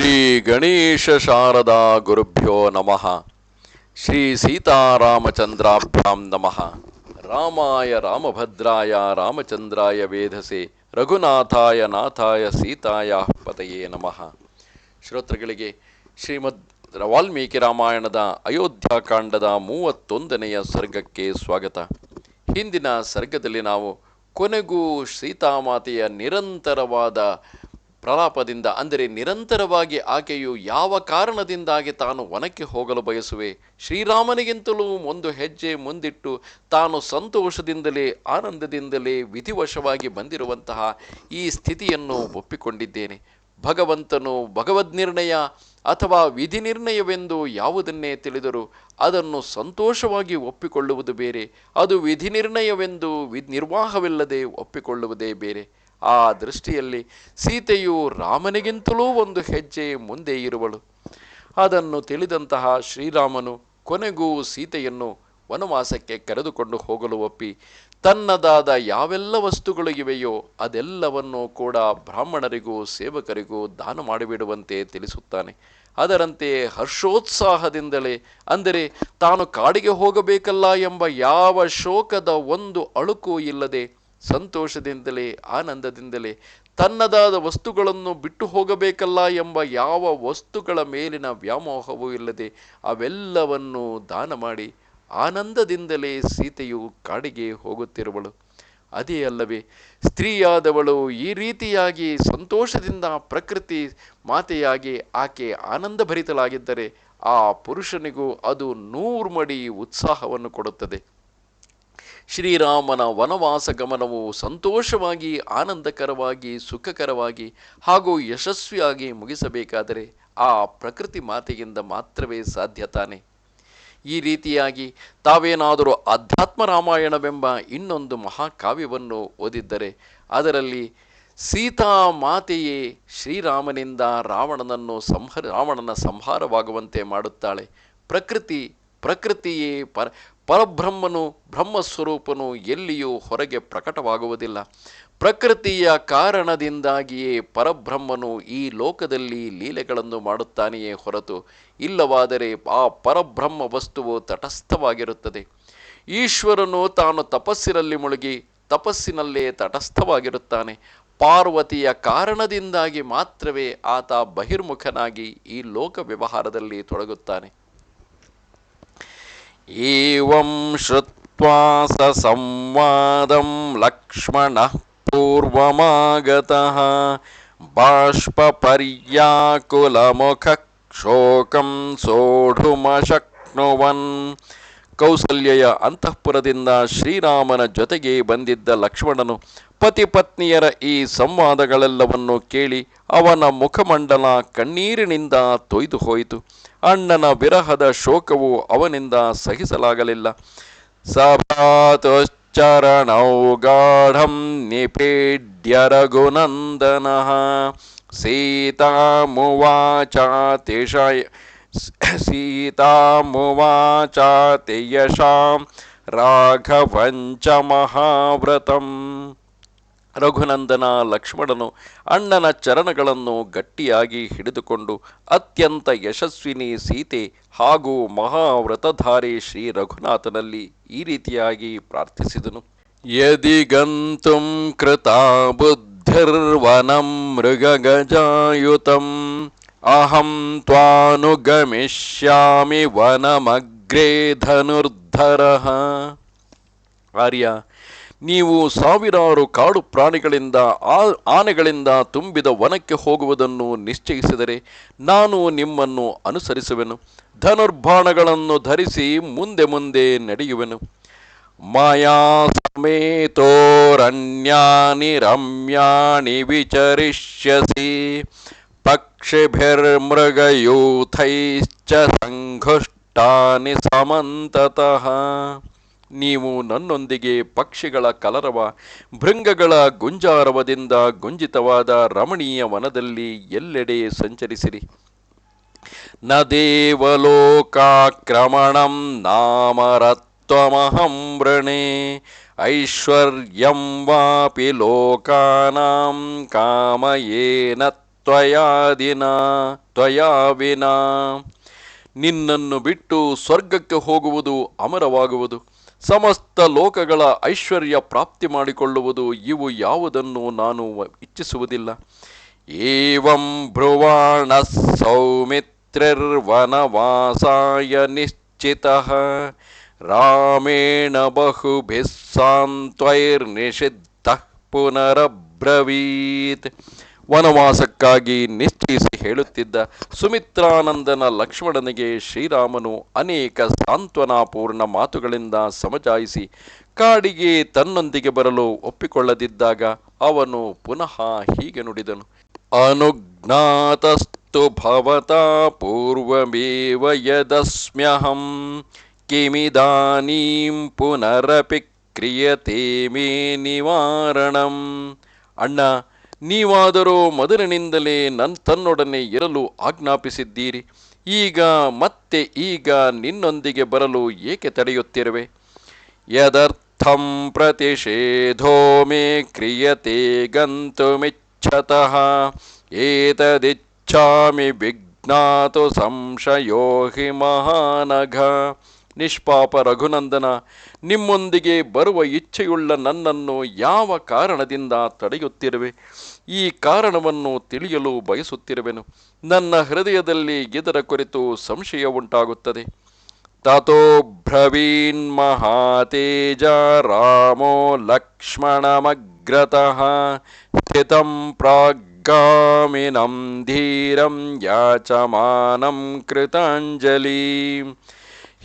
ಶ್ರೀ ಗಣೇಶ ಶಾರದಾ ಗುರುಭ್ಯೋ ನಮಃ. ಶ್ರೀ ಸೀತಾರಾಮಚಂದ್ರಾಭ್ಯಾಂ ನಮಃ. ರಾಮಾಯ ರಾಮಭದ್ರಾಯ ರಾಮಚಂದ್ರಾಯ ವೇಧಸೆ ರಘುನಾಥಾಯ ನಾಥಾಯ ಸೀತಾಯ ಪತಯೇ ನಮಃ. ಶ್ರೋತೃಗಳಿಗೆ ಶ್ರೀಮದ್ ವಾಲ್ಮೀಕಿ ರಾಮಾಯಣದ ಅಯೋಧ್ಯಾಕಾಂಡದ 31ನೆಯ ಸರ್ಗಕ್ಕೆ ಸ್ವಾಗತ. ಹಿಂದಿನ ಸರ್ಗದಲ್ಲಿ ನಾವು ಕೊನೆಗೂ ಸೀತಾಮಾತೆಯ ನಿರಂತರವಾದ ಪ್ರಲಾಪದಿಂದ, ಅಂದರೆ ನಿರಂತರವಾಗಿ ಆಕೆಯು ಯಾವ ಕಾರಣದಿಂದಾಗಿ ತಾನು ವನಕ್ಕೆ ಹೋಗಲು ಬಯಸುವೆ, ಶ್ರೀರಾಮನಿಗಿಂತಲೂ ಒಂದು ಹೆಜ್ಜೆ ಮುಂದಿಟ್ಟು ತಾನು ಸಂತೋಷದಿಂದಲೇ ಆನಂದದಿಂದಲೇ ವಿಧಿವಶವಾಗಿ ಬಂದಿರುವಂತಹ ಈ ಸ್ಥಿತಿಯನ್ನು ಒಪ್ಪಿಕೊಂಡಿದ್ದೇನೆ. ಭಗವಂತನು ಭಗವದ್ ನಿರ್ಣಯ ಅಥವಾ ವಿಧಿ ನಿರ್ಣಯವೆಂದು ಯಾವುದನ್ನೇ ತಿಳಿದರೂ ಅದನ್ನು ಸಂತೋಷವಾಗಿ ಒಪ್ಪಿಕೊಳ್ಳುವುದು ಬೇರೆ, ಅದು ವಿಧಿ ನಿರ್ಣಯವೆಂದು ನಿರ್ವಾಹವಿಲ್ಲದೆ ಒಪ್ಪಿಕೊಳ್ಳುವುದೇ ಬೇರೆ. ಆ ದೃಷ್ಟಿಯಲ್ಲಿ ಸೀತೆಯು ರಾಮನಿಗಿಂತಲೂ ಒಂದು ಹೆಜ್ಜೆ ಮುಂದೆ ಇರುವಳು. ಅದನ್ನು ತಿಳಿದಂತಹ ಶ್ರೀರಾಮನು ಕೊನೆಗೂ ಸೀತೆಯನ್ನು ವನವಾಸಕ್ಕೆ ಕರೆದುಕೊಂಡು ಹೋಗಲು ಒಪ್ಪಿ ತನ್ನದಾದ ಯಾವೆಲ್ಲ ವಸ್ತುಗಳು ಇವೆಯೋ ಅದೆಲ್ಲವನ್ನೂ ಕೂಡ ಬ್ರಾಹ್ಮಣರಿಗೂ ಸೇವಕರಿಗೂ ದಾನ ಮಾಡಿಬಿಡುವಂತೆ ತಿಳಿಸುತ್ತಾನೆ. ಅದರಂತೆ ಹರ್ಷೋತ್ಸಾಹದಿಂದಲೇ, ಅಂದರೆ ತಾನು ಕಾಡಿಗೆ ಹೋಗಬೇಕಲ್ಲ ಎಂಬ ಯಾವ ಶೋಕದ ಒಂದು ಅಳುಕು ಇಲ್ಲದೆ ಸಂತೋಷದಿಂದಲೇ ಆನಂದದಿಂದಲೇ, ತನ್ನದಾದ ವಸ್ತುಗಳನ್ನು ಬಿಟ್ಟು ಹೋಗಬೇಕಲ್ಲ ಎಂಬ ಯಾವ ವಸ್ತುಗಳ ಮೇಲಿನ ವ್ಯಾಮೋಹವೂ ಇಲ್ಲದೆ ಅವೆಲ್ಲವನ್ನೂ ದಾನ ಮಾಡಿ ಆನಂದದಿಂದಲೇ ಸೀತೆಯು ಕಾಡಿಗೆ ಹೋಗುತ್ತಿರುವಳು. ಅದೇ ಅಲ್ಲವೇ ಸ್ತ್ರೀಯಾದವಳು ಈ ರೀತಿಯಾಗಿ ಸಂತೋಷದಿಂದ ಪ್ರಕೃತಿ ಮಾತೆಯಾಗಿ ಆಕೆ ಆನಂದಭರಿತಳಾಗಿದ್ದರೆ ಆ ಪುರುಷನಿಗೂ ಅದು 100 ಮಡಿ ಉತ್ಸಾಹವನ್ನು ಕೊಡುತ್ತದೆ. ಶ್ರೀರಾಮನ ವನವಾಸ ಗಮನವು ಸಂತೋಷವಾಗಿ, ಆನಂದಕರವಾಗಿ, ಸುಖಕರವಾಗಿ ಹಾಗೂ ಯಶಸ್ವಿಯಾಗಿ ಮುಗಿಸಬೇಕಾದರೆ ಆ ಪ್ರಕೃತಿ ಮಾತೆಯಿಂದ ಮಾತ್ರವೇ ಸಾಧ್ಯ ತಾನೆ. ಈ ರೀತಿಯಾಗಿ ತಾವೇನಾದರೂ ಅಧ್ಯಾತ್ಮ ರಾಮಾಯಣವೆಂಬ ಇನ್ನೊಂದು ಮಹಾಕಾವ್ಯವನ್ನು ಓದಿದ್ದರೆ ಅದರಲ್ಲಿ ಸೀತಾಮಾತೆಯೇ ಶ್ರೀರಾಮನಿಂದ ರಾವಣನ ಸಂಹಾರವಾಗುವಂತೆ ಮಾಡುತ್ತಾಳೆ. ಪ್ರಕೃತಿಯೇ ಪರಬ್ರಹ್ಮನು, ಬ್ರಹ್ಮಸ್ವರೂಪನು ಎಲ್ಲಿಯೂ ಹೊರಗೆ ಪ್ರಕಟವಾಗುವುದಿಲ್ಲ. ಪ್ರಕೃತಿಯ ಕಾರಣದಿಂದಾಗಿಯೇ ಪರಬ್ರಹ್ಮನು ಈ ಲೋಕದಲ್ಲಿ ಲೀಲೆಗಳನ್ನು ಮಾಡುತ್ತಾನೆಯೇ ಹೊರತು ಇಲ್ಲವಾದರೆ ಆ ಪರಬ್ರಹ್ಮ ವಸ್ತುವು ತಟಸ್ಥವಾಗಿರುತ್ತದೆ. ಈಶ್ವರನು ತಾನು ತಪಸ್ಸಿನಲ್ಲಿ ಮುಳುಗಿ ತಪಸ್ಸಿನಲ್ಲೇ ತಟಸ್ಥವಾಗಿರುತ್ತಾನೆ. ಪಾರ್ವತಿಯ ಕಾರಣದಿಂದಾಗಿ ಮಾತ್ರವೇ ಆತ ಬಹಿರ್ಮುಖನಾಗಿ ಈ ಲೋಕ ವ್ಯವಹಾರದಲ್ಲಿ ತೊಡಗುತ್ತಾನೆ. ಏವಂ ಶ್ರುತ್ವಾ ಸ ಸಂವಾದಂ ಲಕ್ಷ್ಮಣಃ ಪೂರ್ವಮಾಗತಃ ಬಾಷ್ಪಪರ್ಯಾಕುಲಮುಖಃ ಶೋಕಂ ಸೋಢುಮಶಕ್ನುವನ್. ಕೌಸಲ್ಯೆಯ ಅಂತಃಪುರದಿಂದ ಶ್ರೀರಾಮನ ಜೊತೆಗೆ ಬಂದಿದ್ದ ಲಕ್ಷ್ಮಣನು ಪತಿಪತ್ನಿಯರ ಈ ಸಂವಾದಗಳೆಲ್ಲವನ್ನು ಕೇಳಿ ಅವನ ಮುಖಮಂಡಲ ಕಣ್ಣೀರಿನಿಂದ ತೊಯ್ದು ಹೋಯಿತು. ಅಣ್ಣನ ವಿರಹದ ಶೋಕವು ಅವನಿಂದ ಸಹಿಸಲಾಗಲಿಲ್ಲ. ಸಭಾತುಶ್ಚರಣೌ ಗಾಢಂ ನಿಪೀಡ್ಯ ರಘುನಂದನಃ ಸೀತಾಮುವಾಚಾತಿಯಶಾಂ ರಾಘವಂಚ ಮಹಾವ್ರತಂ. ರಘುನಂದನ ಲಕ್ಷ್ಮಣನು ಅಣ್ಣನ ಚರಣಗಳನ್ನು ಗಟ್ಟಿಯಾಗಿ ಹಿಡಿದುಕೊಂಡು ಅತ್ಯಂತ ಯಶಸ್ವಿನಿ ಸೀತೆ ಹಾಗೂ ಮಹಾವ್ರತಧಾರಿ ಶ್ರೀ ರಘುನಾಥನಲ್ಲಿ ಈ ರೀತಿಯಾಗಿ ಪ್ರಾರ್ಥಿಸಿದನು. ಯದಿ ಗಂತುಂ ಕೃತಾ ಬುದ್ಧಿರ್ವನಂ ಮೃಗಗಜಾಯುತಂ ಅಹಂ ತ್ವಾನುಗಮಿಷ್ಯಾಮಿ ವನಮಗ್ರೇ ಧನುರ್ಧರಃ. ಆರ್ಯ, ನೀವು ಸಾವಿರಾರು ಕಾಡು ಪ್ರಾಣಿಗಳಿಂದ ಆನೆಗಳಿಂದ ತುಂಬಿದ ವನಕ್ಕೆ ಹೋಗುವುದನ್ನು ನಿಶ್ಚಯಿಸಿದರೆ ನಾನು ನಿಮ್ಮನ್ನು ಅನುಸರಿಸುವೆನು. ಧನುರ್ಬಾಣಗಳನ್ನು ಧರಿಸಿ ಮುಂದೆ ಮುಂದೆ ನಡೆಯುವೆನು. ಮಾಯಾ ಸಮೇತೋರಣ್ಯಾನಿ ರಮ್ಯಾಣಿ ವಿಚರಿಷ್ಯಸಿ ಪಕ್ಷಿಭಿರ್ಮೃಗಯೂಥೈಶ್ಚ ಸಂಘುಷ್ಟಾನಿ ಸಮಂತತಃ. ನೀವು ನನ್ನೊಂದಿಗೆ ಪಕ್ಷಿಗಳ ಕಲರವ, ಭೃಂಗಗಳ ಗುಂಜಾರವದಿಂದ ಗುಂಜಿತವಾದ ರಮಣೀಯ ವನದಲ್ಲಿ ಎಲ್ಲೆಡೆ ಸಂಚರಿಸಿರಿ. ನ ದೇವಲೋಕಾಕ್ರಮಣಂ ನಾಮರತ್ವಮಹಂ ವೃಣೇ ಐಶ್ವರ್ಯಂ ವಾಪಿ ಲೋಕಾನಾಂ ಕಾಮಯೇನ ತ್ವಯಾದಿನ ತ್ವಯಾ ವಿನಾ. ನಿನ್ನನ್ನು ಬಿಟ್ಟು ಸ್ವರ್ಗಕ್ಕೆ ಹೋಗುವುದು ಅಮರವಾಗುವುದು, ಸಮಸ್ತ ಲೋಕಗಳ ಐಶ್ವರ್ಯ ಪ್ರಾಪ್ತಿ ಮಾಡಿಕೊಳ್ಳುವುದು, ಇವು ಯಾವುದನ್ನು ನಾನು ಇಚ್ಛಿಸುವುದಿಲ್ಲ. ಏವಂ ಬ್ರುವಾಣ ಸೌಮಿತ್ರಿರ್ವನವಾಸಾಯ ನಿಶ್ಚಿತಃ ರಾಮೇಣ ಬಹುಭಿಃ ಸಾಂತ್ವೈರ್ನಿಷಿದ್ಧಃ ಪುನರಬ್ರವೀತ್. ವನವಾಸಕ್ಕಾಗಿ ನಿಶ್ಚಯಿಸಿ ಹೇಳುತ್ತಿದ್ದ ಸುಮಿತ್ರಾನಂದನ ಲಕ್ಷ್ಮಣನಿಗೆ ಶ್ರೀರಾಮನು ಅನೇಕ ಸಾಂತ್ವನಾಪೂರ್ಣ ಮಾತುಗಳಿಂದ ಸಮಜಾಯಿಸಿ ಕಾಡಿಗೆ ತನ್ನೊಂದಿಗೆ ಬರಲು ಒಪ್ಪಿಕೊಳ್ಳದಿದ್ದಾಗ ಅವನು ಪುನಃ ಹೀಗೆ ನುಡಿದನು. ಅನುಜ್ಞಾತಸ್ತು ಭವತಾ ಪೂರ್ವಮೇವ ಯದಸ್ಮ್ಯಹಂ ಕಿಮಿದಾನೀಂ ಪುನರಪಿ ಕ್ರಿಯತೆ ಮೇ ನಿವಾರಣಂ. ಅಣ್ಣ, ನೀವಾದರೂ ಮೊದಲಿನಿಂದಲೇ ತನ್ನೊಡನೆ ಇರಲು ಆಜ್ಞಾಪಿಸಿದ್ದೀರಿ. ಈಗ ನಿನ್ನೊಂದಿಗೆ ಬರಲು ಏಕೆ ತಡೆಯುತ್ತಿರುವೆ? ಯದರ್ಥಂ ಪ್ರತಿಷೇಧೋ ಮೇ ಕ್ರಿಯತೆ ಗಂತುಮಿಚ್ಛತಃ ಏತದಿಚ್ಛಾಮಿ ವಿಜ್ಞಾತು ಸಂಶಯೋ ಹಿ ಮಹಾನಘ. ನಿಷ್ಪಾಪ ರಘುನಂದನ, ನಿಮ್ಮೊಂದಿಗೆ ಬರುವ ಇಚ್ಛೆಯುಳ್ಳ ನನ್ನನ್ನು ಯಾವ ಕಾರಣದಿಂದ ತಡೆಯುತ್ತಿರುವೆ? ಈ ಕಾರಣವನ್ನು ತಿಳಿಯಲು ಬಯಸುತ್ತಿರುವೆನು. ನನ್ನ ಹೃದಯದಲ್ಲಿ ಇದರ ಕುರಿತು ಸಂಶಯ ಉಂಟಾಗುತ್ತದೆ. ತಥೋ ಬ್ರವೀನ್ ಮಹಾತೇಜ ರಾಮೋ ಲಕ್ಷ್ಮಣಮಗ್ರತಃ ಸ್ಥಿತಂ ಪ್ರಾಗಾಮಿನಂ ಧೀರಂ ಯಾಚಮಾನಂ ಕೃತಾಂಜಲಿ.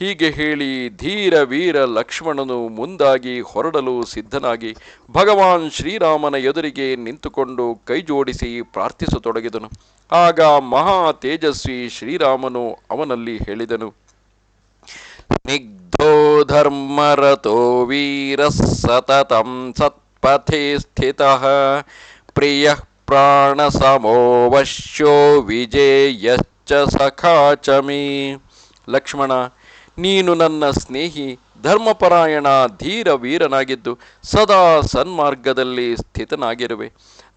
ಹೀಗೆ ಹೇಳಿ ಧೀರ ವೀರ ಲಕ್ಷ್ಮಣನು ಮುಂದಾಗಿ ಹೊರಡಲು ಸಿದ್ಧನಾಗಿ ಭಗವಾನ್ ಶ್ರೀರಾಮನ ಎದುರಿಗೆ ನಿಂತುಕೊಂಡು ಕೈಜೋಡಿಸಿ ಪ್ರಾರ್ಥಿಸತೊಡಗಿದನು. ಆಗ ಮಹಾ ತೇಜಸ್ವಿ ಶ್ರೀರಾಮನು ಅವನಲ್ಲಿ ಹೇಳಿದನು. ಸ್ನಿಗ್ಧೋ ಧರ್ಮರತೋ ವೀರ ಸತತಂ ಸತ್ಪಥೇ ಸ್ಥಿತಃ ಪ್ರಿಯ ಪ್ರಾಣ ಸಮೋ ವಶ್ಯೋ ವಿಜೇಯಶ್ಚ ಸಖಾ ಚ ಮೇ. ಲಕ್ಷ್ಮಣ, ನೀನು ನನ್ನ ಸ್ನೇಹಿ, ಧರ್ಮಪರಾಯಣ, ಧೀರ ವೀರನಾಗಿದ್ದು ಸದಾ ಸನ್ಮಾರ್ಗದಲ್ಲಿ ಸ್ಥಿತನಾಗಿರುವೆ.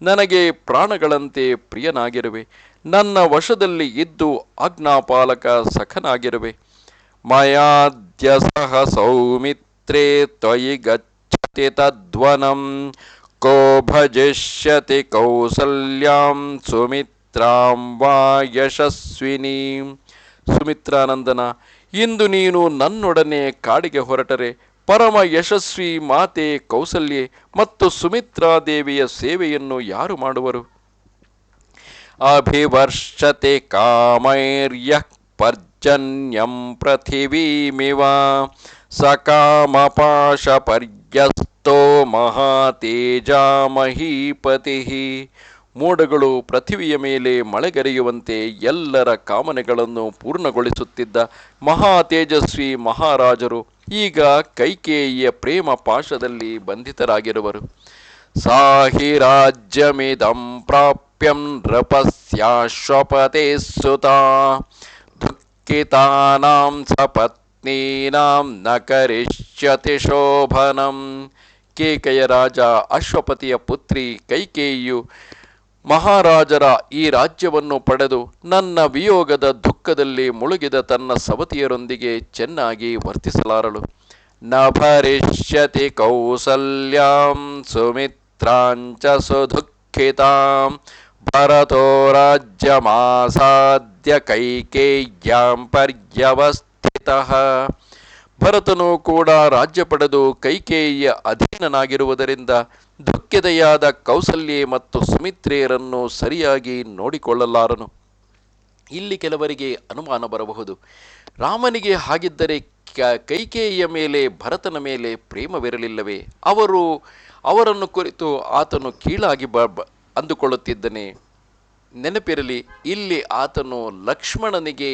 ನನಗೆ ಪ್ರಾಣಗಳಂತೆ ಪ್ರಿಯನಾಗಿರುವೆ. ನನ್ನ ವಶದಲ್ಲಿ ಇದ್ದು ಆಜ್ಞಾಪಾಲಕ ಸಖನಾಗಿರುವೆ. ಮಯಾದ್ಯ ಸಹ ಸೌಮಿತ್ರೇ ತ್ವಯಿ ಗಚ್ಚತಿ ತದ್ವನಂ ಕೋ ಭಜಿಷ್ಯತಿ ಕೌಸಲ್ಯಾಂ ಸುಮಿತ್ರಾಂ ವಾ ಯಶಸ್ವಿನೀಂ. ಸುಮಿತ್ರಾನಂದನ, ಇಂದು ನೀನು ನನ್ನೊಡನೆ ಕಾಡಿಗೆ ಹೊರಟರೆ ಪರಮ ಯಶಸ್ವಿ ಮಾತೆ ಕೌಸಲ್ಯೆ ಮತ್ತು ಸುಮಿತ್ರಾದೇವಿಯ ಸೇವೆಯನ್ನು ಯಾರು ಮಾಡುವರು? ಅಭಿವರ್ಷತೆ ಕಾಮೈರ್ಯಃ ಪರ್ಜನ್ಯಂ ಪೃಥಿವೀಮಿವ ಸಕಾಮಪಾಶ ಪರ್ಯಸ್ತೋ ಮಹಾತೇಜಾ ಮಹೀಪತಿಃ. ಮೋಡಗಳು ಪೃಥಿವಿಯ ಮೇಲೆ ಮಳೆಗರೆಯುವಂತೆ ಎಲ್ಲರ ಕಾಮನೆಗಳನ್ನು ಪೂರ್ಣಗೊಳಿಸುತ್ತಿದ್ದ ಮಹಾ ತೇಜಸ್ವಿ ಮಹಾರಾಜರು ಈಗ ಕೈಕೇಯಿಯ ಪ್ರೇಮ ಪಾಶದಲ್ಲಿ ಬಂಧಿತರಾಗಿರುವರು. ಸಾಹಿ ರಾಜ್ಯಮಿದಂ ಪ್ರಾಪ್ಯಂ ನೃಪಸ್ಯಾಶ್ವಪತೆ ಸುತಾ ದುಃಖಿತಾನಾಂ ಸಪತ್ನೀನಾಂ ನ ಕರಿಷ್ಯತಿ ಶೋಭನಂ. ಕೇಕೆಯ ರಾಜ ಅಶ್ವಪತಿಯ ಪುತ್ರಿ ಕೈಕೇಯಿಯು ಮಹಾರಾಜರ ಈ ರಾಜ್ಯವನ್ನು ಪಡೆದು ನನ್ನ ವಿಯೋಗದ ದುಃಖದಲ್ಲಿ ಮುಳುಗಿದ ತನ್ನ ಸವತಿಯರೊಂದಿಗೆ ಚೆನ್ನಾಗಿ ವರ್ತಿಸಲಾರಳು. ನ ಭರಿಷ್ಯತಿ ಕೌಸಲ್ಯಾಂ ಸುಮಿತ್ರಾಂಚ ಸುದುಃಖಿತಾಂ ಭರತೋ ರಾಜ್ಯಮಾಸಾದ್ಯ ಕೈಕೇಯ್ಯಾಂ ಪರ್ಯವಸ್ಥಿತಃ. ಭರತನು ಕೂಡ ರಾಜ್ಯ ಪಡೆದು ಕೈಕೇಯಿಯ ಅಧೀನನಾಗಿರುವುದರಿಂದ ದುಃಖಿತೆಯಾದ ಕೌಸಲ್ಯೆ ಮತ್ತು ಸುಮಿತ್ರೆಯರನ್ನು ಸರಿಯಾಗಿ ನೋಡಿಕೊಳ್ಳಲಾರನು. ಇಲ್ಲಿ ಕೆಲವರಿಗೆ ಅನುಮಾನ ಬರಬಹುದು, ರಾಮನಿಗೆ ಹಾಗಿದ್ದರೆ ಕೈಕೇಯಿಯ ಮೇಲೆ ಭರತನ ಮೇಲೆ ಪ್ರೇಮವಿರಲಿಲ್ಲವೇ? ಅವರನ್ನು ಕುರಿತು ಆತನು ಕೀಳಾಗಿ ಅಂದುಕೊಳ್ಳುತ್ತಿದ್ದನೆ. ನೆನಪಿರಲಿ, ಇಲ್ಲಿ ಆತನು ಲಕ್ಷ್ಮಣನಿಗೆ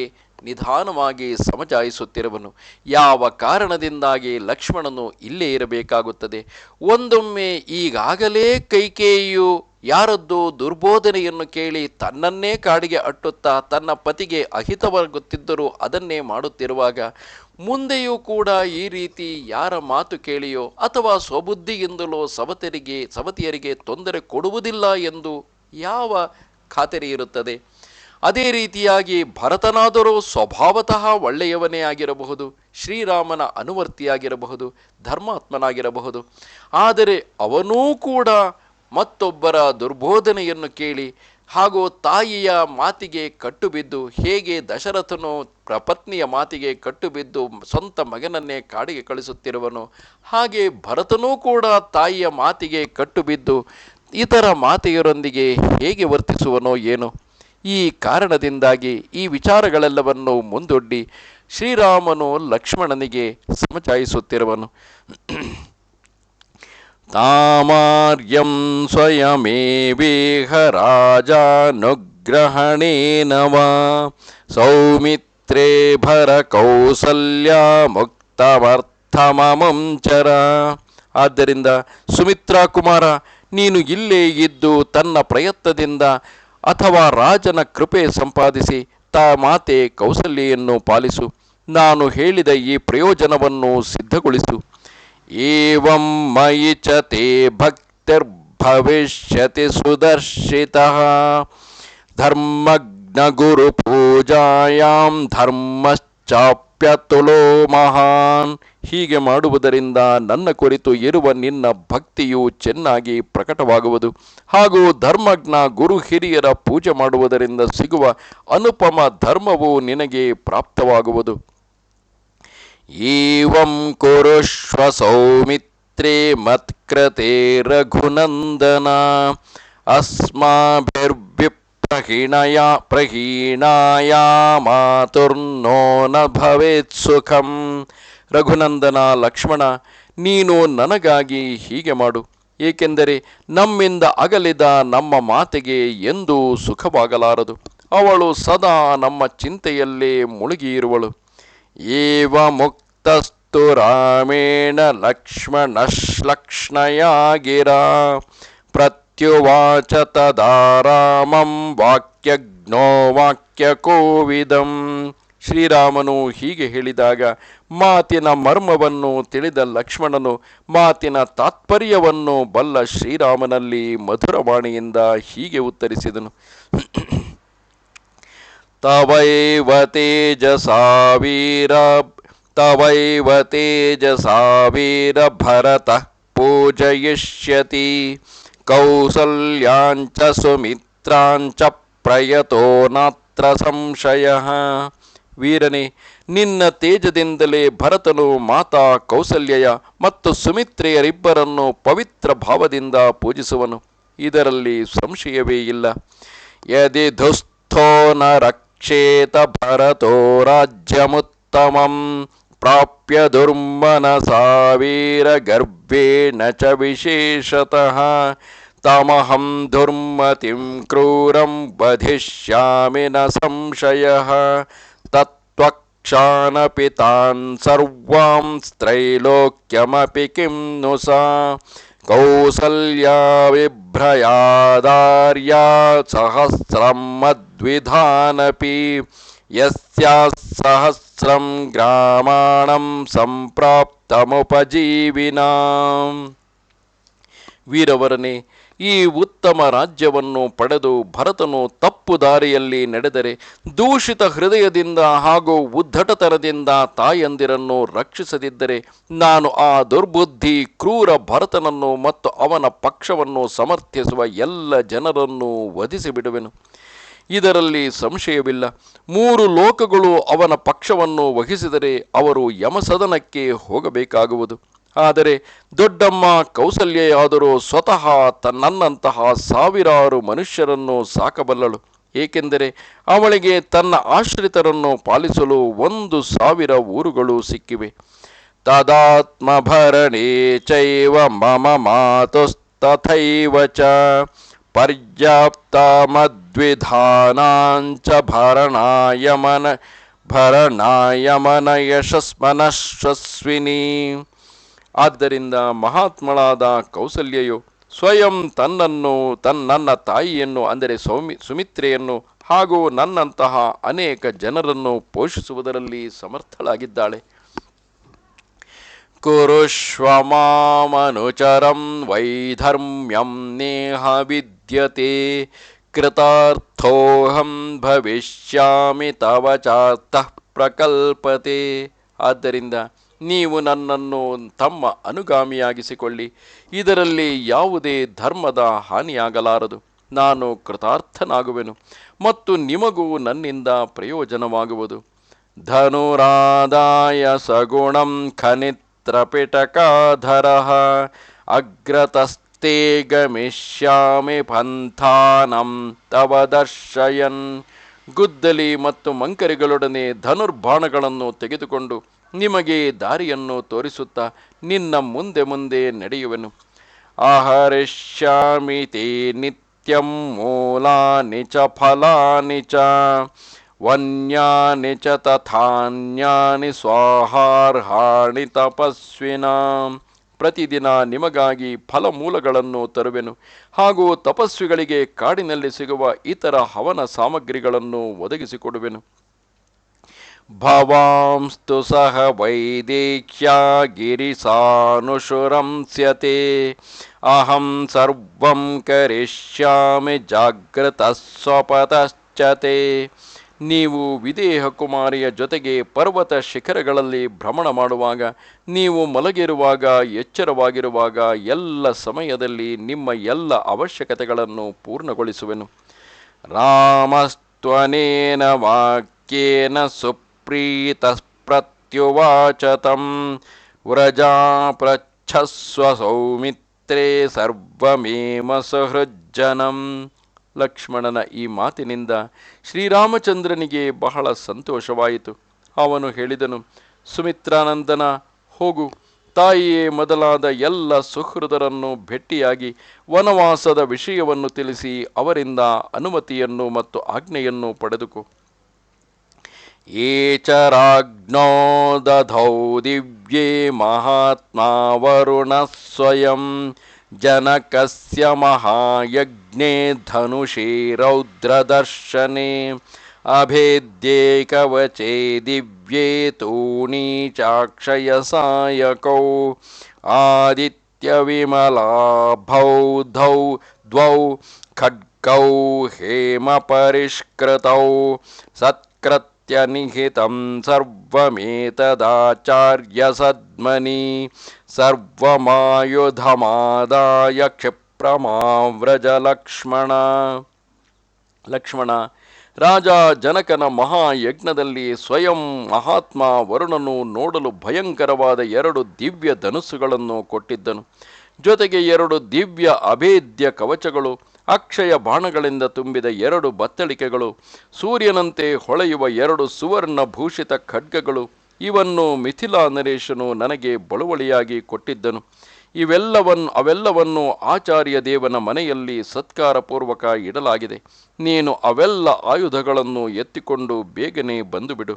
ನಿಧಾನವಾಗಿ ಸಮಜಾಯಿಸುತ್ತಿರುವನು. ಯಾವ ಕಾರಣದಿಂದಾಗಿ ಲಕ್ಷ್ಮಣನು ಇಲ್ಲೇ ಇರಬೇಕಾಗುತ್ತದೆ? ಒಂದೊಮ್ಮೆ ಈಗಾಗಲೇ ಕೈಕೇಯಿಯು ಯಾರದ್ದು ದುರ್ಬೋಧನೆಯನ್ನು ಕೇಳಿ ತನ್ನನ್ನೇ ಕಾಡಿಗೆ ಅಟ್ಟುತ್ತಾ ತನ್ನ ಪತಿಗೆ ಅಹಿತವಾಗುತ್ತಿದ್ದರೂ ಅದನ್ನೇ ಮಾಡುತ್ತಿರುವಾಗ ಮುಂದೆಯೂ ಕೂಡ ಈ ರೀತಿ ಯಾರ ಮಾತು ಕೇಳಿಯೋ ಅಥವಾ ಸ್ವಬುದ್ಧಿಯಿಂದಲೋ ಸವತಿಯರಿಗೆ ತೊಂದರೆ ಕೊಡುವುದಿಲ್ಲ ಎಂದು ಯಾವ ಖಾತರಿ ಇರುತ್ತದೆ. ಅದೇ ರೀತಿಯಾಗಿ ಭರತನಾದರೂ ಸ್ವಭಾವತಃ ಒಳ್ಳೆಯವನೇ ಆಗಿರಬಹುದು, ಶ್ರೀರಾಮನ ಅನುವರ್ತಿಯಾಗಿರಬಹುದು, ಧರ್ಮಾತ್ಮನಾಗಿರಬಹುದು. ಆದರೆ ಅವನೂ ಕೂಡ ಮತ್ತೊಬ್ಬರ ದುರ್ಬೋಧನೆಯನ್ನು ಕೇಳಿ ಹಾಗೂ ತಾಯಿಯ ಮಾತಿಗೆ ಕಟ್ಟುಬಿದ್ದು, ಹೇಗೆ ದಶರಥನು ಪತ್ನಿಯ ಮಾತಿಗೆ ಕಟ್ಟುಬಿದ್ದು ಸ್ವಂತ ಮಗನನ್ನೇ ಕಾಡಿಗೆ ಕಳಿಸುತ್ತಿರುವನು, ಹಾಗೆ ಭರತನೂ ಕೂಡ ತಾಯಿಯ ಮಾತಿಗೆ ಕಟ್ಟುಬಿದ್ದು ಇತರ ಮಾತೆಯರೊಂದಿಗೆ ಹೇಗೆ ವರ್ತಿಸುವನೋ ಏನೋ. ಈ ಕಾರಣದಿಂದಾಗಿ ಈ ವಿಚಾರಗಳೆಲ್ಲವನ್ನು ಮುಂದೊಡ್ಡಿ ಶ್ರೀರಾಮನು ಲಕ್ಷ್ಮಣನಿಗೆ ಸಮಜಾಯಿಸುತ್ತಿರುವನು. ತಾಮಾರ್ಯಂ ಸ್ವಯಮೇವೇಹ ರಾಜಾನುಗ್ರಹಣೇನ ವಾ ಸೌಮಿತ್ರೇ ಭರ ಕೌಸಲ್ಯ ಮುಕ್ತಮರ್ಥಮಮಂ ಚರ. ಆದ್ದರಿಂದ ಸುಮಿತ್ರಾ ಕುಮಾರ, ನೀನು ಇಲ್ಲೇ ಇದ್ದು ತನ್ನ ಪ್ರಯತ್ನದಿಂದ ಅಥವಾ ರಾಜನ ಕೃಪೆ ಸಂಪಾದಿಸಿ ಮಾತೆ ಕೌಸಲ್ಯನ್ನು ಪಾಲಿಸು. ನಾನು ಹೇಳಿದ ಈ ಪ್ರಯೋಜನವನ್ನು ಸಿದ್ಧಗೊಳಿಸು. ಏವಂ ಮಯಿ ಚ ತೇ ಭಕ್ತಿರ್ಭವಿಷ್ಯತಿ ಸುದರ್ಶಿತಃ ಧರ್ಮಜ್ಞ ಗುರು ಪೂಜಾಯಾಂ ಧರ್ಮಶ್ಚಾಪ್ಯತುಲೋ ಮಹಾನ್. ಹೀಗೆ ಮಾಡುವುದರಿಂದ ನನ್ನ ಕುರಿತು ಇರುವ ನಿನ್ನ ಭಕ್ತಿಯು ಚೆನ್ನಾಗಿ ಪ್ರಕಟವಾಗುವುದು, ಹಾಗೂ ಧರ್ಮಜ್ಞ ಗುರು ಹಿರಿಯರ ಪೂಜೆ ಮಾಡುವುದರಿಂದ ಸಿಗುವ ಅನುಪಮ ಧರ್ಮವು ನಿನಗೆ ಪ್ರಾಪ್ತವಾಗುವುದು. ಏವಂ ಕುರುಷ್ವ ಸೌಮಿತ್ರೇ ಮತ್ಕೃತೆ ರಘುನಂದನ ಪ್ರಹೀಣಾಯ ಮಾತುರ್ನೋ ನ ಭವೇತ್ ಸುಖಂ. ರಘುನಂದನ ಲಕ್ಷ್ಮಣ, ನೀನು ನನಗಾಗಿ ಹೀಗೆ ಮಾಡು, ಏಕೆಂದರೆ ನಮ್ಮಿಂದ ಅಗಲಿದ ನಮ್ಮ ಮಾತೆಗೆ ಎಂದೂ ಸುಖವಾಗಲಾರದು. ಅವಳು ಸದಾ ನಮ್ಮ ಚಿಂತೆಯಲ್ಲೇ ಮುಳುಗಿಯಿರುವಳು. ಏವ ಮುಕ್ತಸ್ತು ರಾಮೇಣ ಲಕ್ಷ್ಮಣಶ್ಲಕ್ಷ್ಣಯಾ ಗಿರಾ ಪ್ರತ್ಯುವಾಚ ತದಾ ರಾಮಂ ವಾಕ್ಯಜ್ಞೋ ವಾಕ್ಯಕೋವಿದಂ. ಶ್ರೀರಾಮನು ಹೀಗೆ ಹೇಳಿದಾಗ ಮಾತಿನ ಮರ್ಮವನ್ನು ತಿಳಿದ ಲಕ್ಷ್ಮಣನು ಮಾತಿನ ತಾತ್ಪರ್ಯವನ್ನು ಬಲ್ಲ ಶ್ರೀರಾಮನಲ್ಲಿ ಮಧುರವಾಣಿಯಿಂದ ಹೀಗೆ ಉತ್ತರಿಸಿದನು. ತವೈವ ತೇಜಸಾ ವೀರ ಭರತ ಪೂಜಯಿಷ್ಯತಿ ಕೌಸಲ್ಯಾಂಚ ಸುಮಿತ್ರಾಂಚ ಪ್ರಯತೋ ನಾತ್ರ ಸಂಶಯಃ. ವೀರನೇ, ನಿನ್ನ ತೇಜದಿಂದಲೇ ಭರತನು ಮಾತಾ ಕೌಸಲ್ಯಯ ಮತ್ತು ಸುಮಿತ್ರೆಯರಿಬ್ಬರನ್ನು ಪವಿತ್ರ ಭಾವದಿಂದ ಪೂಜಿಸುವನು, ಇದರಲ್ಲಿ ಸಂಶಯವೇ ಇಲ್ಲ. ಯದಿ ದುಸ್ಥೋ ನ ರಕ್ಷೇತ ಭರತೋ ರಾಜ್ಯಮುತ್ತಮಂ ಪ್ರಾಪ್ಯ ದುರ್ಮನಸಾ ವೀರ ಗರ್ಭೇಣ ಚ ವಿಶೇಷತಃ ತಮಹಂ ದುರ್ಮತಿಂ ಕ್ರೂರಂ ವಧಿಷ್ಯಾಮಿ ನ ಸಂಶಯಃ. ತತ್ವಕ್ಷಾನಪಿ ತಾನ್ ಸರ್ವಾಂ ತ್ರೈಲೋಕ್ಯಮಪಿ ಕಿಂ ನು ಸಾ ಕೌಸಲ್ಯಾ ವಿಭ್ರಯಾದಾರ್ಯಾ ಸಹಸ್ರಂ ಮದ್ವಿಧಾನಪಿ ಯಸ್ಯಾಃ ಸಹಸ್ರಂ ಗ್ರಾಮಾಣಂ ಸಂಪ್ರಾಪ್ತಮುಪಜೀವಿನಾಂ. ವೀರವರನೇ, ಈ ಉತ್ತಮ ರಾಜ್ಯವನ್ನು ಪಡೆದು ಭರತನು ತಪ್ಪು ದಾರಿಯಲ್ಲಿ ನಡೆದರೆ, ದೂಷಿತ ಹೃದಯದಿಂದ ಹಾಗೂ ಉದ್ಧಟತನದಿಂದ ತಾಯಂದಿರನ್ನು ರಕ್ಷಿಸದಿದ್ದರೆ, ನಾನು ಆ ದುರ್ಬುದ್ಧಿ ಕ್ರೂರ ಭರತನನ್ನು ಮತ್ತು ಅವನ ಪಕ್ಷವನ್ನು ಸಮರ್ಥಿಸುವ ಎಲ್ಲ ಜನರನ್ನು ವಧಿಸಿಬಿಡುವೆನು, ಇದರಲ್ಲಿ ಸಂಶಯವಿಲ್ಲ. 3 ಲೋಕಗಳು ಅವನ ಪಕ್ಷವನ್ನು ವಹಿಸಿದರೆ ಅವರು ಯಮಸದನಕ್ಕೆ ಹೋಗಬೇಕಾಗುವುದು. ಆದರೆ ದೊಡ್ಡಮ್ಮ ಕೌಸಲ್ಯೆಯಾದರೂ ಸ್ವತಃ ನನ್ನಂತಹ ಸಾವಿರಾರು ಮನುಷ್ಯರನ್ನು ಸಾಕಬಲ್ಲಳು, ಏಕೆಂದರೆ ಅವಳಿಗೆ ತನ್ನ ಆಶ್ರಿತರನ್ನು ಪಾಲಿಸಲು 1,000 ಊರುಗಳು ಸಿಕ್ಕಿವೆ. ತದಾತ್ಮಭರಣೇ ಚೈವ ಮಮ ಮಾತುಸ್ತಥೈವ ಚ ಪರ್ಯಾಪ್ತ ಮದ್ವಿಧಾನಾಂಚ ಭರಣಾಯಮನ ಯಶಸ್ಮನಶ್ವಸ್ವಿನಿ. ಆದ್ದರಿಂದ ಮಹಾತ್ಮಳಾದ ಕೌಸಲ್ಯೆಯು ಸ್ವಯಂ ನನ್ನ ತಾಯಿಯನ್ನು ಅಂದರೆ ಸುಮಿತ್ರೆಯನ್ನು ಹಾಗೂ ನನ್ನಂತಹ ಅನೇಕ ಜನರನ್ನು ಪೋಷಿಸುವುದರಲ್ಲಿ ಸಮರ್ಥಳಾಗಿದ್ದಾಳೆ. ಕುರುಷ್ವ ಮಾಮನುಚರಂ ವೈಧರ್ಮ್ಯಂ ನೇಹ ವಿದ್ಯತೆ ಕೃತಾರ್ಥೋಹಂ ಭವಿಷ್ಯಾಮಿ ತವ ಚಾರ್ಥಃ ಪ್ರಕಲ್ಪತೆ. ಆದ್ದರಿಂದ ನೀವು ನನ್ನನ್ನು ತಮ್ಮ ಅನುಗಾಮಿಯಾಗಿಸಿಕೊಳ್ಳಿ, ಇದರಲ್ಲಿ ಯಾವುದೇ ಧರ್ಮದ ಹಾನಿಯಾಗಲಾರದು. ನಾನು ಕೃತಾರ್ಥನಾಗುವೆನು ಮತ್ತು ನಿಮಗೂ ನನ್ನಿಂದ ಪ್ರಯೋಜನವಾಗುವುದು. ಧನುರಾದಾಯ ಸಗುಣಂ ಖನಿತ್ರಪಿಟಕಾಧರಃ ಅಗ್ರತಸ್ತೆ ಗಮಿಷ್ಯಾಮಿ ಪಂಥಾನಂ ತವ ದರ್ಶಯನ್. ಗುದ್ದಲಿ ಮತ್ತು ಮಂಕರಿಗಳೊಡನೆ ಧನುರ್ಬಾಣಗಳನ್ನು ತೆಗೆದುಕೊಂಡು ನಿಮಗೆ ದಾರಿಯನ್ನು ತೋರಿಸುತ್ತಾ ನಿನ್ನ ಮುಂದೆ ಮುಂದೆ ನಡೆಯುವೆನು. ಆಹರಿಷ್ಯಾಮಿ ತೇ ನಿತ್ಯಂ ಮೂಲಾನಿ ಚ ಫಲಾನಿ ಚ ವನ್ಯಾನಿ ಚ ತಥಾನ್ಯಾನಿ ಸ್ವಾಹಾರ್ಹಾಣಿ ತಪಸ್ವಿನಾಂ. ಪ್ರತಿದಿನ ನಿಮಗಾಗಿ ಫಲಮೂಲಗಳನ್ನು ತರುವೆನು, ಹಾಗೂ ತಪಸ್ವಿಗಳಿಗೆ ಕಾಡಿನಲ್ಲಿ ಸಿಗುವ ಇತರ ಹವನ ಸಾಮಗ್ರಿಗಳನ್ನು ಒದಗಿಸಿಕೊಡುವೆನು. ಭವಾಂಸ್ತು ಸಹ ವೈದೇಹ್ಯ ಗಿರಿಸಾನುಶುರಂಸ್ಯತೆ ಅಹಂ ಸರ್ವಂ ಕರಿಷ್ಯಾಮಿ ಜಾಗೃತ ಸ್ವಪತಶ್ಚತೆ. ನೀವು ವಿದೇಹ ಕುಮಾರಿಯ ಜೊತೆಗೆ ಪರ್ವತ ಶಿಖರಗಳಲ್ಲಿ ಭ್ರಮಣ ಮಾಡುವಾಗ, ನೀವು ಮಲಗಿರುವಾಗ, ಎಚ್ಚರವಾಗಿರುವಾಗ, ಎಲ್ಲ ಸಮಯದಲ್ಲಿ ನಿಮ್ಮ ಎಲ್ಲ ಅವಶ್ಯಕತೆಗಳನ್ನು ಪೂರ್ಣಗೊಳಿಸುವೆನು. ರಾಮಸ್ತ್ವನೇನ ವಾಕ್ಯೇನ ಸುಪ್ರೀತಃ ಪ್ರತ್ಯುವಾಚ ತಂ ವ್ರಜಾ ಪೃಚ್ಛಸ್ವ ಸೌಮಿತ್ರೇ ಸರ್ವಮೇವ ಸುಹೃಜ್ಜನಂ. ಲಕ್ಷ್ಮಣನ ಈ ಮಾತಿನಿಂದ ಶ್ರೀರಾಮಚಂದ್ರನಿಗೆ ಬಹಳ ಸಂತೋಷವಾಯಿತು. ಅವನು ಹೇಳಿದನು, ಸುಮಿತ್ರಾನಂದನ, ಹೋಗು, ತಾಯಿಯೇ ಮೊದಲಾದ ಎಲ್ಲ ಸುಹೃದರನ್ನು ಭೇಟಿಯಾಗಿ ವನವಾಸದ ವಿಷಯವನ್ನು ತಿಳಿಸಿ ಅವರಿಂದ ಅನುಮತಿಯನ್ನು ಮತ್ತು ಆಜ್ಞೆಯನ್ನು ಪಡೆದುಕೋ. ಏಚರಾಜ್ಞೋ ದಧೌ ದಿವ್ಯೇ ಮಹಾತ್ಮಾ ವರುಣ ಸ್ವಯಂ ಜನಕಸ್ಯ ಮಹಾಯಜ್ಞೆ ಧನುಷೇ ರೌದ್ರದರ್ಶನೆ ಅಭೇದ್ಯೇ ಕವಚೇ ದಿವ್ಯೇ ತೂಣೀ ಚಾಕ್ಷಯ ಸಾಯಕೌ ಆದಿತ್ಯ ವಿಮಲಾಭೌ ಧೌ ದ್ವೌ ಖಡ್ಗೌ ಹೇಮ ಪರಿಷ್ಕೃತೌ ಸತ್ಕೃತ್ಯ ನಿಹಿತಂ ಸರ್ವಮೇತದಾಚಾರ್ಯ ಸದ್ಮನಿ ಸರ್ವಮಾಯುಧಮಾದಾಯ ಕ್ಷಿಪ್ರಮಾವ್ರಜ ಲಕ್ಷ್ಮಣ. ಲಕ್ಷ್ಮಣ, ರಾಜ ಜನಕನ ಮಹಾಯಜ್ಞದಲ್ಲಿ ಸ್ವಯಂ ಮಹಾತ್ಮ ವರುಣನು ನೋಡಲು ಭಯಂಕರವಾದ 2 ದಿವ್ಯ ಧನುಸ್ಸುಗಳನ್ನು ಕೊಟ್ಟಿದ್ದನು. ಜೊತೆಗೆ 2 ದಿವ್ಯ ಅಭೇದ್ಯ ಕವಚಗಳು, ಅಕ್ಷಯ ಬಾಣಗಳಿಂದ ತುಂಬಿದ 2 ಬತ್ತಳಿಕೆಗಳು, ಸೂರ್ಯನಂತೆ ಹೊಳೆಯುವ 2 ಸುವರ್ಣ ಭೂಷಿತ ಖಡ್ಗಗಳು, ಇವನ್ನು ಮಿಥಿಲಾ ನರೇಶನು ನನಗೆ ಬಳುವಳಿಯಾಗಿ ಕೊಟ್ಟಿದ್ದನು. ಅವೆಲ್ಲವನ್ನು ಆಚಾರ್ಯ ದೇವನ ಮನೆಯಲ್ಲಿ ಸತ್ಕಾರಪೂರ್ವಕ ಇಡಲಾಗಿದೆ. ನೀನು ಅವೆಲ್ಲ ಆಯುಧಗಳನ್ನು ಎತ್ತಿಕೊಂಡು ಬೇಗನೆ ಬಂದುಬಿಡು.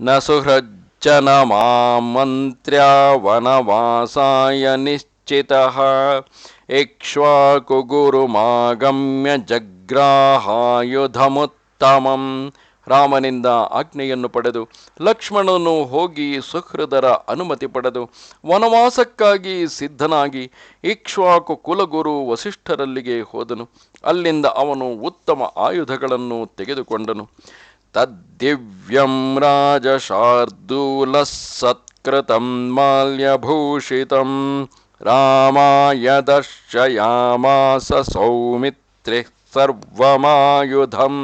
ನ ಸುಹೃಜ್ಜನ ಮಾಮಂತ್ರ್ಯ ವನವಾಸಾಯ ನಿಶ್ಚಿತಃ ಇಕ್ಷ್ವಾಕು ಗುರುಮಾಗಮ್ಯ ಜಗ್ರಾಹಾಯುಧಮುತ್ತಮಂ. ರಾಮನಿಂದ ಆಜ್ಞೆಯನ್ನು ಪಡೆದು ಲಕ್ಷ್ಮಣನು ಹೋಗಿ ಸುಹೃದರ ಅನುಮತಿ ಪಡೆದು ವನವಾಸಕ್ಕಾಗಿ ಸಿದ್ಧನಾಗಿ ಇಕ್ಷ್ವಾಕು ಕುಲಗುರು ವಸಿಷ್ಠರಲ್ಲಿಗೆ ಹೋದನು. ಅಲ್ಲಿಂದ ಅವನು ಉತ್ತಮ ಆಯುಧಗಳನ್ನು ತೆಗೆದುಕೊಂಡನು. ತದ್ದಿವ್ಯಂ ರಾಜಶಾರ್ದೂಲ ಸತ್ಕೃತಂ ಮಾಲ್ಯಭೂಷಿತಂ ರಾಮಾಯ ದರ್ಶಯಾಮಾಸ ಸೌಮಿತ್ರೇ ಸರ್ವಮಾಯುಧಂ.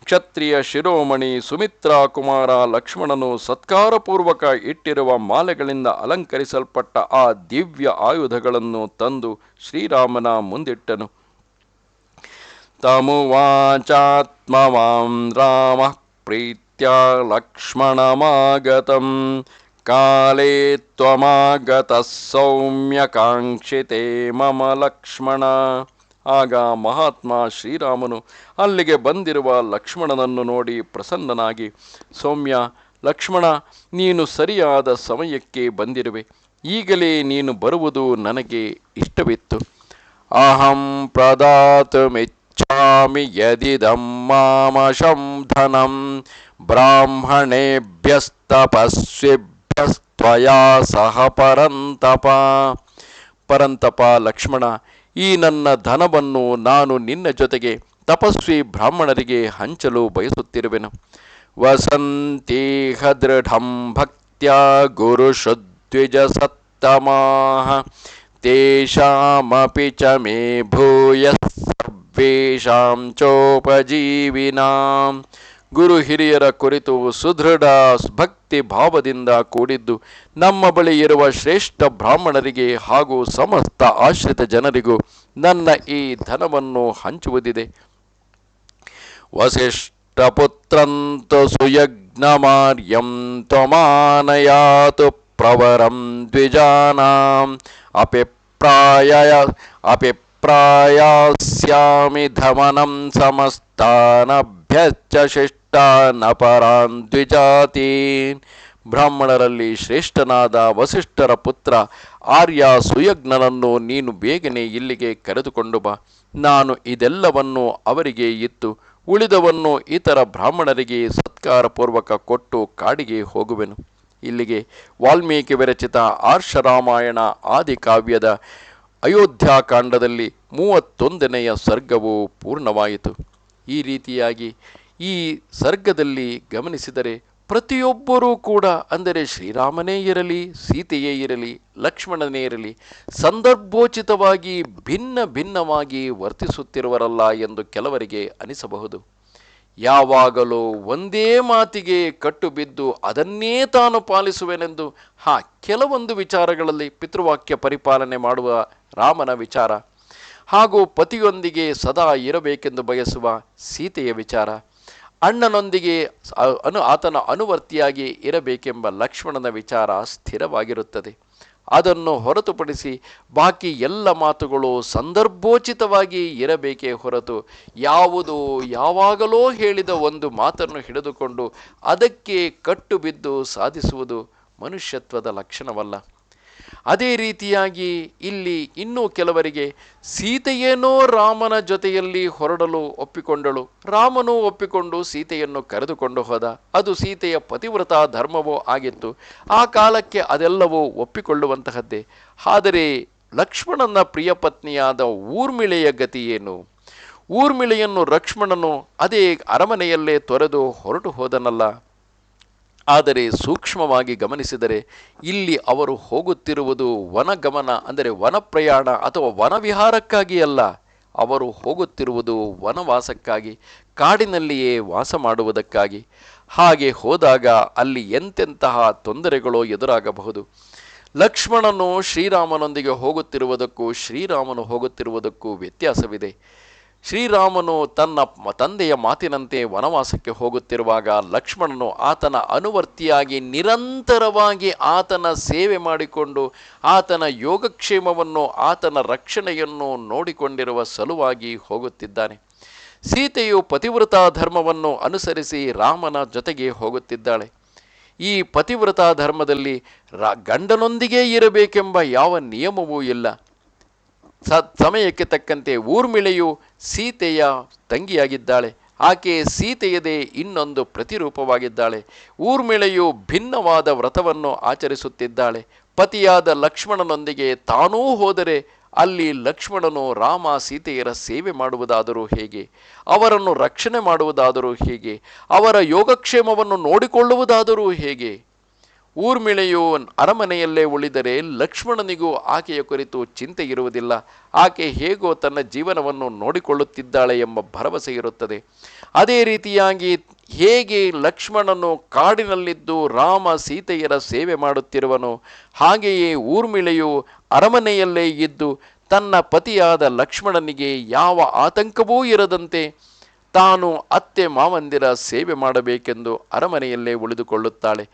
ಕ್ಷತ್ರಿಯ ಶಿರೋಮಣಿ ಸುಮಿತ್ರಾ ಕುಮಾರ ಲಕ್ಷ್ಮಣನು ಸತ್ಕಾರಪೂರ್ವಕ ಇಟ್ಟಿರುವ ಮಾಲೆಗಳಿಂದ ಅಲಂಕರಿಸಲ್ಪಟ್ಟ ಆ ದಿವ್ಯ ಆಯುಧಗಳನ್ನು ತಂದು ಶ್ರೀರಾಮನ ಮುಂದಿಟ್ಟನು. ತಮುವಾಚಾತ್ಮವಾಂ ರಾಮ ಪ್ರೀತ್ಯ ಲಕ್ಷ್ಮಣಮಾಗತಂ ಕಾಲೇ ತ್ವಮಾಗತ ಸೌಮ್ಯ ಕಾಂಕ್ಷಿತೆ ಮಮ ಲಕ್ಷ್ಮಣ. ಆಗ ಮಹಾತ್ಮ ಶ್ರೀರಾಮನು ಅಲ್ಲಿಗೆ ಬಂದಿರುವ ಲಕ್ಷ್ಮಣನನ್ನು ನೋಡಿ ಪ್ರಸನ್ನನಾಗಿ, ಸೌಮ್ಯ ಲಕ್ಷ್ಮಣ, ನೀನು ಸರಿಯಾದ ಸಮಯಕ್ಕೆ ಬಂದಿರುವೆ. ಈಗಲೇ ನೀನು ಬರುವುದು ನನಗೆ ಇಷ್ಟವಿತ್ತು. ಅಹಂ ಪ್ರದಾತುಮಿಚ್ಛಾಮಿ ಯದಿದಂ ಮಾಮಶಂ ಧನಂ ಬ್ರಾಹ್ಮಣೇಭ್ಯಸ್ತಪಸ್ವಿಭ್ಯಸ್ತ್ವಯಾ ಸಹ ಪರಂತಪ. ಪರಂತಪ ಲಕ್ಷ್ಮಣ, ಈ ನನ್ನ ಧನವನ್ನು ನಾನು ನಿನ್ನ ಜೊತೆಗೆ ತಪಸ್ವಿ ಬ್ರಾಹ್ಮಣರಿಗೆ ಹಂಚಲು ಬಯಸುತ್ತಿರುವೆನು. ವಸಂತೀಹ ದೃಢಂ ಭಕ್ತ್ಯಾ ಗುರುಷುದ್ವಿಜ ಸತ್ತಮಾಹ ತೇಷಾಮಪಿ ಚ ಮೇ ಭೂಯಃ ಸರ್ವೇಷಾಂ ಚೋಪಜೀವಿನಾಂ. ಗುರು ಹಿರಿಯರ ಕುರಿತು ಸುದೃಢ ಭಕ್ತಿ ಭಾವದಿಂದ ಕೂಡಿದ್ದು ನಮ್ಮ ಬಳಿ ಇರುವ ಶ್ರೇಷ್ಠ ಬ್ರಾಹ್ಮಣರಿಗೆ ಹಾಗೂ ಸಮಸ್ತ ಆಶ್ರಿತ ಜನರಿಗೂ ನನ್ನ ಈ ಧನವನ್ನು ಹಂಚುವುದಿದೆ. ವಸಿಷ್ಠಪುತ್ರಂತು ಸುಯಜ್ಞಮಾರ್ಯಂ ತ್ವಮಾನಯಾತು ಪ್ರವರಂ ದ್ವಿಜಾನಾಂ ಅಪಿಪ್ರಾಯಾಸ್ಯಾಮಿ ಧಮನಂ ಸಮಸ್ತಾನಭ್ಯಶ್ಚ ಶಿಷ್ಟಾನಪರಾನ್ ದ್ವಿಜಾತೀನ್. ಬ್ರಾಹ್ಮಣರಲ್ಲಿ ಶ್ರೇಷ್ಠನಾದ ವಸಿಷ್ಠರ ಪುತ್ರ ಆರ್ಯ ಸುಯಜ್ಞನನ್ನು ನೀನು ಬೇಗನೆ ಇಲ್ಲಿಗೆ ಕರೆದುಕೊಂಡು ಬಾ. ನಾನು ಇದೆಲ್ಲವನ್ನು ಅವರಿಗೆ ಇತ್ತು ಉಳಿದವನ್ನು ಇತರ ಬ್ರಾಹ್ಮಣರಿಗೆ ಸತ್ಕಾರಪೂರ್ವಕ ಕೊಟ್ಟು ಕಾಡಿಗೆ ಹೋಗುವೆನು. ಇಲ್ಲಿಗೆ ವಾಲ್ಮೀಕಿ ವಿರಚಿತ ಆರ್ಷರಾಮಾಯಣ ಆದಿಕಾವ್ಯದ ಅಯೋಧ್ಯಾಕಾಂಡದಲ್ಲಿ 31ನೆಯ ಸರ್ಗವು ಪೂರ್ಣವಾಯಿತು. ಈ ರೀತಿಯಾಗಿ ಈ ಸರ್ಗದಲ್ಲಿ ಗಮನಿಸಿದರೆ ಪ್ರತಿಯೊಬ್ಬರೂ ಕೂಡ, ಅಂದರೆ ಶ್ರೀರಾಮನೇ ಇರಲಿ, ಸೀತೆಯೇ ಇರಲಿ, ಲಕ್ಷ್ಮಣನೇ ಇರಲಿ, ಸಂದರ್ಭೋಚಿತವಾಗಿ ಭಿನ್ನ ಭಿನ್ನವಾಗಿ ವರ್ತಿಸುತ್ತಿರುವರಲ್ಲ ಎಂದು ಕೆಲವರಿಗೆ ಅನಿಸಬಹುದು. ಯಾವಾಗಲೂ ಒಂದೇ ಮಾತಿಗೆ ಕಟ್ಟು ಬಿದ್ದು ಅದನ್ನೇ ತಾನು ಪಾಲಿಸುವೆನೆಂದು, ಕೆಲವೊಂದು ವಿಚಾರಗಳಲ್ಲಿ ಪಿತೃವಾಕ್ಯ ಪರಿಪಾಲನೆ ಮಾಡುವ ರಾಮನ ವಿಚಾರ, ಹಾಗೂ ಪತಿಯೊಂದಿಗೆ ಸದಾ ಇರಬೇಕೆಂದು ಬಯಸುವ ಸೀತೆಯ ವಿಚಾರ, ಅಣ್ಣನೊಂದಿಗೆ ಆತನ ಅನುವರ್ತಿಯಾಗಿ ಇರಬೇಕೆಂಬ ಲಕ್ಷ್ಮಣನ ವಿಚಾರ ಸ್ಥಿರವಾಗಿರುತ್ತದೆ. ಅದನ್ನು ಹೊರತುಪಡಿಸಿ ಬಾಕಿ ಎಲ್ಲ ಮಾತುಗಳು ಸಂದರ್ಭೋಚಿತವಾಗಿ ಇರಬೇಕೇ ಹೊರತು ಯಾವುದು ಯಾವಾಗಲೋ ಹೇಳಿದ ಒಂದು ಮಾತನ್ನು ಹಿಡಿದುಕೊಂಡು ಅದಕ್ಕೆ ಕಟ್ಟು ಬಿದ್ದು ಸಾಧಿಸುವುದು ಮನುಷ್ಯತ್ವದ ಲಕ್ಷಣವಲ್ಲ. ಅದೇ ರೀತಿಯಾಗಿ ಇಲ್ಲಿ ಇನ್ನೂ ಕೆಲವರಿಗೆ ಸೀತೆಯೇನೋ ರಾಮನ ಜೊತೆಯಲ್ಲಿ ಹೊರಡಲು ಒಪ್ಪಿಕೊಂಡಳು, ರಾಮನೂ ಒಪ್ಪಿಕೊಂಡು ಸೀತೆಯನ್ನು ಕರೆದುಕೊಂಡು ಹೋದ. ಅದು ಸೀತೆಯ ಪತಿವ್ರತಾ ಧರ್ಮವೋ ಆಗಿತ್ತು. ಆ ಕಾಲಕ್ಕೆ ಅದೆಲ್ಲವೂ ಒಪ್ಪಿಕೊಳ್ಳುವಂತಹದ್ದೇ. ಆದರೆ ಲಕ್ಷ್ಮಣನ ಪ್ರಿಯ ಪತ್ನಿಯಾದ ಊರ್ಮಿಳೆಯ ಗತಿ ಏನು? ಊರ್ಮಿಳೆಯನ್ನು ಲಕ್ಷ್ಮಣನು ಅದೇ ಅರಮನೆಯಲ್ಲೇ ತೊರೆದು ಹೊರಟು ಹೋದನಲ್ಲ. ಆದರೆ ಸೂಕ್ಷ್ಮವಾಗಿ ಗಮನಿಸಿದರೆ ಇಲ್ಲಿ ಅವರು ಹೋಗುತ್ತಿರುವುದು ವನಗಮನ, ಅಂದರೆ ವನಪ್ರಯಾಣ ಅಥವಾ ವನವಿಹಾರಕ್ಕಾಗಿ ಅಲ್ಲ. ಅವರು ಹೋಗುತ್ತಿರುವುದು ವನವಾಸಕ್ಕಾಗಿ, ಕಾಡಿನಲ್ಲಿಯೇ ವಾಸ ಮಾಡುವುದಕ್ಕಾಗಿ. ಹಾಗೆ ಹೋದಾಗ ಅಲ್ಲಿ ಎಂತೆಂತಹ ತೊಂದರೆಗಳು ಎದುರಾಗಬಹುದು. ಲಕ್ಷ್ಮಣನು ಶ್ರೀರಾಮನೊಂದಿಗೆ ಹೋಗುತ್ತಿರುವುದಕ್ಕೂ ಶ್ರೀರಾಮನು ಹೋಗುತ್ತಿರುವುದಕ್ಕೂ ವ್ಯತ್ಯಾಸವಿದೆ. ಶ್ರೀರಾಮನು ತನ್ನ ತಂದೆಯ ಮಾತಿನಂತೆ ವನವಾಸಕ್ಕೆ ಹೋಗುತ್ತಿರುವಾಗ ಲಕ್ಷ್ಮಣನು ಆತನ ಅನುವರ್ತಿಯಾಗಿ ನಿರಂತರವಾಗಿ ಆತನ ಸೇವೆ ಮಾಡಿಕೊಂಡು ಆತನ ಯೋಗಕ್ಷೇಮವನ್ನು, ಆತನ ರಕ್ಷಣೆಯನ್ನು ನೋಡಿಕೊಂಡಿರುವ ಸಲುವಾಗಿ ಹೋಗುತ್ತಿದ್ದಾನೆ. ಸೀತೆಯು ಪತಿವ್ರತಾ ಧರ್ಮವನ್ನು ಅನುಸರಿಸಿ ರಾಮನ ಜೊತೆಗೆ ಹೋಗುತ್ತಿದ್ದಾಳೆ. ಈ ಪತಿವ್ರತಾ ಧರ್ಮದಲ್ಲಿ ಗಂಡನೊಂದಿಗೆ ಇರಬೇಕೆಂಬ ಯಾವ ನಿಯಮವೂ ಇಲ್ಲ. ಸಮಯಕ್ಕೆ ತಕ್ಕಂತೆ ಊರ್ಮಿಳೆಯು ಸೀತೆಯ ತಂಗಿಯಾಗಿದ್ದಾಳೆ. ಆಕೆ ಸೀತೆಯದೇ ಇನ್ನೊಂದು ಪ್ರತಿರೂಪವಾಗಿದ್ದಾಳೆ. ಊರ್ಮಿಳೆಯು ಭಿನ್ನವಾದ ವ್ರತವನ್ನು ಆಚರಿಸುತ್ತಿದ್ದಾಳೆ. ಪತಿಯಾದ ಲಕ್ಷ್ಮಣನೊಂದಿಗೆ ತಾನೂ ಹೋದರೆ ಅಲ್ಲಿ ಲಕ್ಷ್ಮಣನು ರಾಮ ಸೀತೆಯರ ಸೇವೆ ಮಾಡುವುದಾದರೂ ಹೇಗೆ? ಅವರನ್ನು ರಕ್ಷಣೆ ಮಾಡುವುದಾದರೂ ಹೇಗೆ? ಅವರ ಯೋಗಕ್ಷೇಮವನ್ನು ನೋಡಿಕೊಳ್ಳುವುದಾದರೂ ಹೇಗೆ? ಊರ್ಮಿಳೆಯು ಅರಮನೆಯಲ್ಲೇ ಉಳಿದರೆ ಲಕ್ಷ್ಮಣನಿಗೂ ಆಕೆಯ ಕುರಿತು ಚಿಂತೆ ಇರುವುದಿಲ್ಲ. ಆಕೆ ಹೇಗೋ ತನ್ನ ಜೀವನವನ್ನು ನೋಡಿಕೊಳ್ಳುತ್ತಿದ್ದಾಳೆ ಎಂಬ ಭರವಸೆ ಇರುತ್ತದೆ. ಅದೇ ರೀತಿಯಾಗಿ ಹೇಗೆ ಲಕ್ಷ್ಮಣನು ಕಾಡಿನಲ್ಲಿದ್ದು ರಾಮ ಸೀತೆಯರ ಸೇವೆ ಮಾಡುತ್ತಿರುವನು, ಹಾಗೆಯೇ ಊರ್ಮಿಳೆಯು ಅರಮನೆಯಲ್ಲೇ ಇದ್ದು ತನ್ನ ಪತಿಯಾದ ಲಕ್ಷ್ಮಣನಿಗೆ ಯಾವ ಆತಂಕವೂ ಇರದಂತೆ ತಾನು ಅತ್ತೆ ಮಾವಂದಿರ ಸೇವೆ ಮಾಡಬೇಕೆಂದು ಅರಮನೆಯಲ್ಲೇ ಉಳಿದುಕೊಳ್ಳುತ್ತಾಳೆ.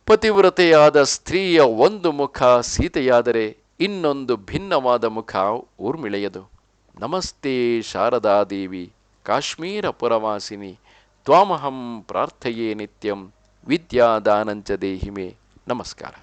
ಪತಿವ್ರತೆಯಾದ ಸ್ತ್ರೀಯ ಒಂದು ಮುಖ ಸೀತೆಯಾದರೆ ಇನ್ನೊಂದು ಭಿನ್ನವಾದ ಮುಖ ಊರ್ಮಿಳೆಯದು. ನಮಸ್ತೆ ಶಾರದಾದೇವಿ ಕಾಶ್ಮೀರ ಪುರವಾಸಿನಿ ತ್ವಾಮಹಂ ಪ್ರಾರ್ಥಯೇ ನಿತ್ಯಂ ವಿದ್ಯಾದಾನಂಚ ದೇಹಿಮೆ. ನಮಸ್ಕಾರ.